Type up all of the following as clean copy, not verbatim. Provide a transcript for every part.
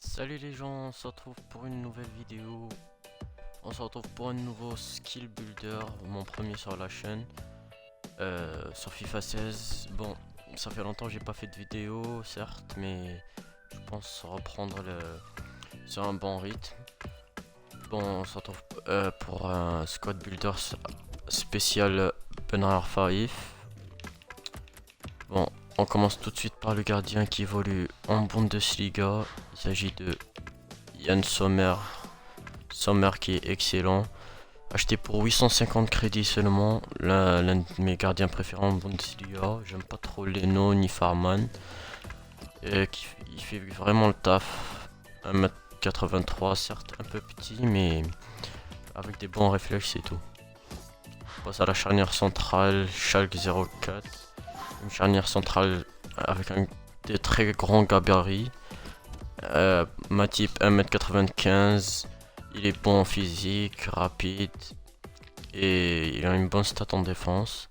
Salut les gens, on se retrouve pour une nouvelle vidéo. On se retrouve pour un nouveau skill builder, mon premier sur la chaîne, sur FIFA 16. Bon, ça fait longtemps que j'ai pas fait de vidéo, certes, mais je pense reprendre sur un bon rythme. Bon, on se retrouve pour un squad builder spécial Benrahar Faif. Bon, on commence tout de suite par le gardien qui évolue en Bundesliga. Il s'agit de Yann Sommer. Sommer qui est excellent. Acheté pour 850 crédits seulement. L'un de mes gardiens préférés en Bundesliga. J'aime pas trop Leno ni Farman. Il fait vraiment le taf. 1m83, certes un peu petit, mais avec des bons réflexes et tout. On passe à la charnière centrale Schalke 04. Une charnière centrale avec des très grands gabarits. Matip 1m95. Il est bon en physique, rapide. Et il a une bonne stat en défense.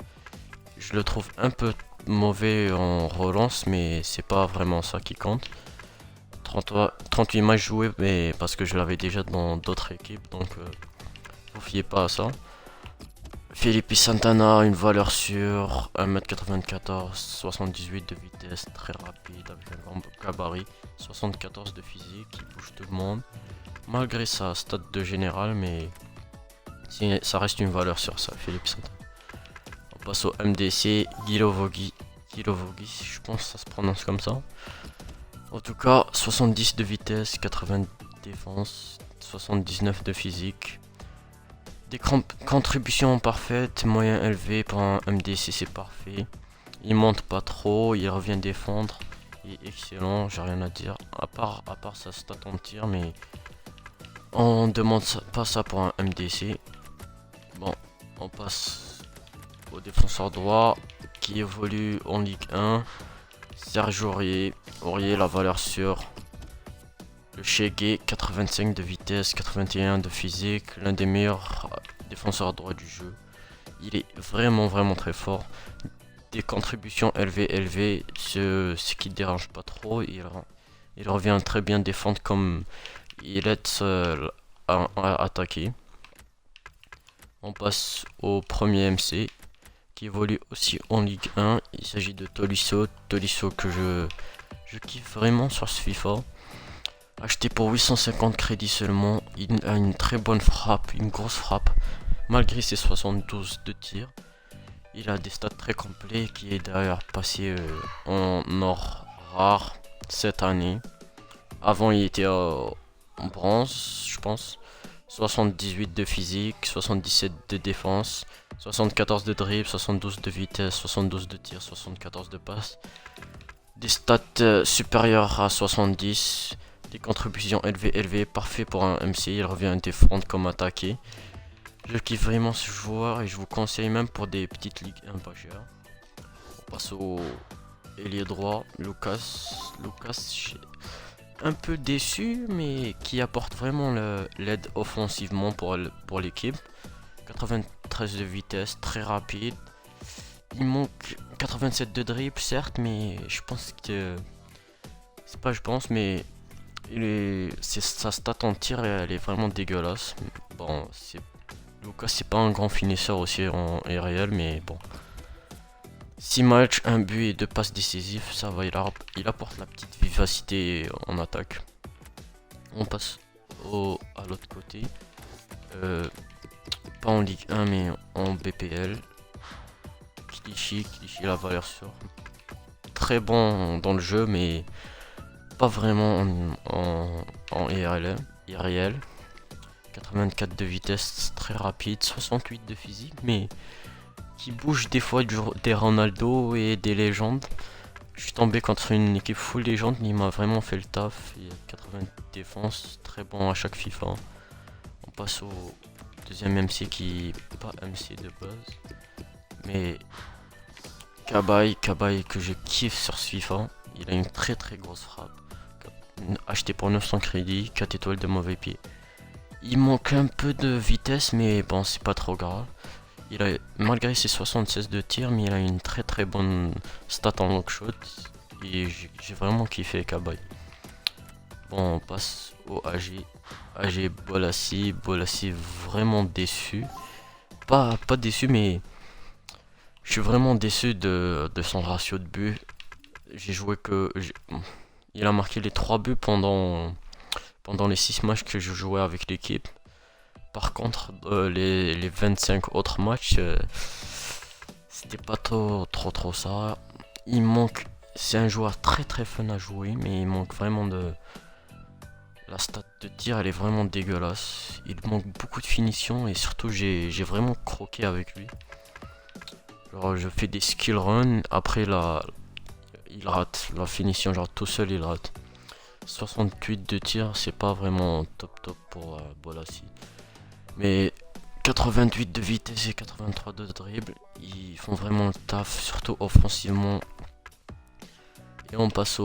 Je le trouve un peu mauvais en relance, mais c'est pas vraiment ça qui compte. 38 matchs joués, mais parce que je l'avais déjà dans d'autres équipes, donc vous fiez pas à ça. Felipe Santana, une valeur sûre, 1m94, 78 de vitesse, très rapide, avec un grand gabarit, 74 de physique, il bouge tout le monde. Malgré sa stat de général, mais ça reste une valeur sûre ça, Felipe Santana. On passe au MDC, Gilovogi, je pense que ça se prononce comme ça. En tout cas, 70 de vitesse, 80 de défense, 79 de physique. Des contributions parfaites, moyen élevé pour un MDC, c'est parfait. Il monte pas trop, il revient défendre. Il est excellent, j'ai rien à dire. À part sa stat en tir, mais on demande pas ça pour un MDC. Bon, on passe au défenseur droit qui évolue en Ligue 1. Serge Aurier, la valeur sûre. Le Chegué, 85 de vitesse, 81 de physique, l'un des meilleurs défenseurs droits du jeu. Il est vraiment très fort. Des contributions élevées, ce qui ne dérange pas trop. Il revient très bien défendre comme il est seul à attaquer. On passe au premier MC qui évolue aussi en Ligue 1. Il s'agit de Tolisso. Tolisso que je kiffe vraiment sur ce FIFA. Acheté pour 850 crédits seulement, il a une très bonne frappe, une grosse frappe, malgré ses 72 de tir. Il a des stats très complets qui est d'ailleurs passé en or rare cette année. Avant il était en bronze, je pense. 78 de physique, 77 de défense, 74 de dribble, 72 de vitesse, 72 de tir, 74 de passe. Des stats supérieures à 70. Des contributions élevées, parfait pour un MC, il revient défendre comme attaquer. Je kiffe vraiment ce joueur et je vous conseille même pour des petites ligues un pas chères. On passe au ailier droit, Lucas. Lucas, un peu déçu, mais qui apporte vraiment l'aide offensivement pour l'équipe. 93 de vitesse, très rapide. Il manque 87 de dribble, certes, mais je pense que. C'est pas je pense, mais sa stat en tir, elle est vraiment dégueulasse. Bon, Lucas, c'est pas un grand finisseur aussi en réel, mais bon. 6 matchs, 1 but et 2 passes décisives, ça va, il apporte la petite vivacité en attaque. On passe à l'autre côté. Pas en Ligue 1, mais en BPL. Clichy, la valeur sûre. Très bon dans le jeu, mais pas vraiment en IRL. 84 de vitesse, très rapide, 68 de physique, mais qui bouge des fois des Ronaldo et des légendes. Je suis tombé contre une équipe full légende, mais il m'a vraiment fait le taf. Il y a 80 de défense, très bon à chaque FIFA. On passe au deuxième MC qui est pas MC de base, mais Cabaye que je kiffe sur ce FIFA. Il a une très grosse frappe. Acheté pour 900 crédits, 4 étoiles de mauvais pied. Il manque un peu de vitesse, mais bon, c'est pas trop grave. Malgré ses 76 de tir, mais il a une très bonne stat en long shot. Et j'ai vraiment kiffé Cabaye. Bon, on passe au AG. AG Bolassi. Bolassi vraiment déçu. Pas déçu, mais je suis vraiment déçu de son ratio de buts. J'ai joué que... Il a marqué les 3 buts pendant les 6 matchs que je jouais avec l'équipe. Par contre, les 25 autres matchs, c'était pas trop ça. Il manque... C'est un joueur très très fun à jouer, mais il manque vraiment de... La stat de tir, elle est vraiment dégueulasse. Il manque beaucoup de finition et surtout, j'ai vraiment croqué avec lui. Genre, je fais des skill runs, après il rate la finition, genre tout seul il rate. 68 de tir, c'est pas vraiment top pour Bolassi. Mais 88 de vitesse et 83 de dribble, ils font vraiment le taf, surtout offensivement. Et on passe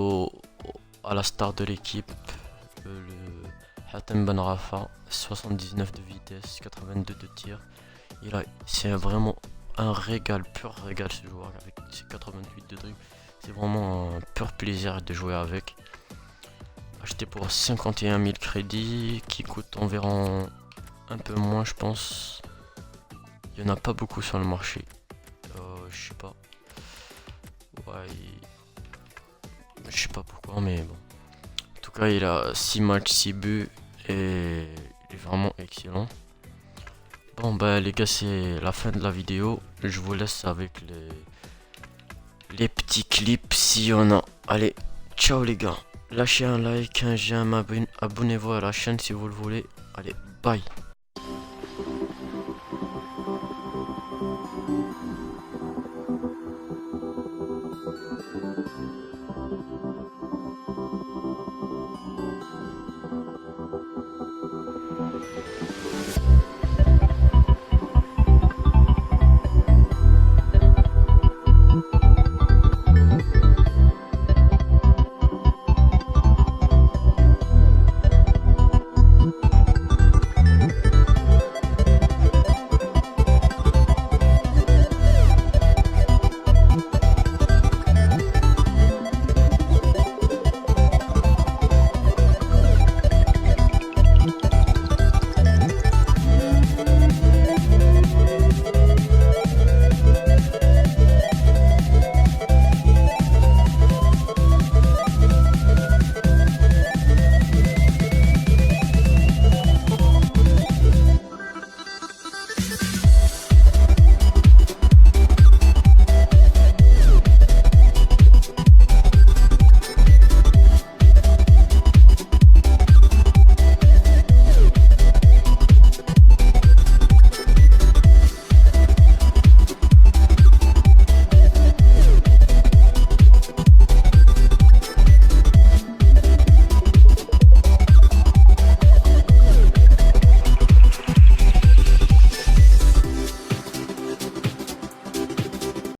à la star de l'équipe, le Hatem Ben Rafa, 79 de vitesse, 82 de tir. C'est vraiment un régal, pur régal ce joueur avec ses 88 de dribble. C'est vraiment un pur plaisir de jouer avec. Acheté pour 51 000 crédits, qui coûte environ un peu moins je pense. Il n'y en a pas beaucoup sur le marché. Je sais pas. Ouais, je sais pas pourquoi, mais bon. En tout cas, il a 6 matchs, 6 buts et il est vraiment excellent. Bon bah les gars, c'est la fin de la vidéo. Je vous laisse avec les petits clips s'il y en a. Allez, ciao les gars. Lâchez un like, un j'aime, abonnez-vous à la chaîne si vous le voulez. Allez, bye.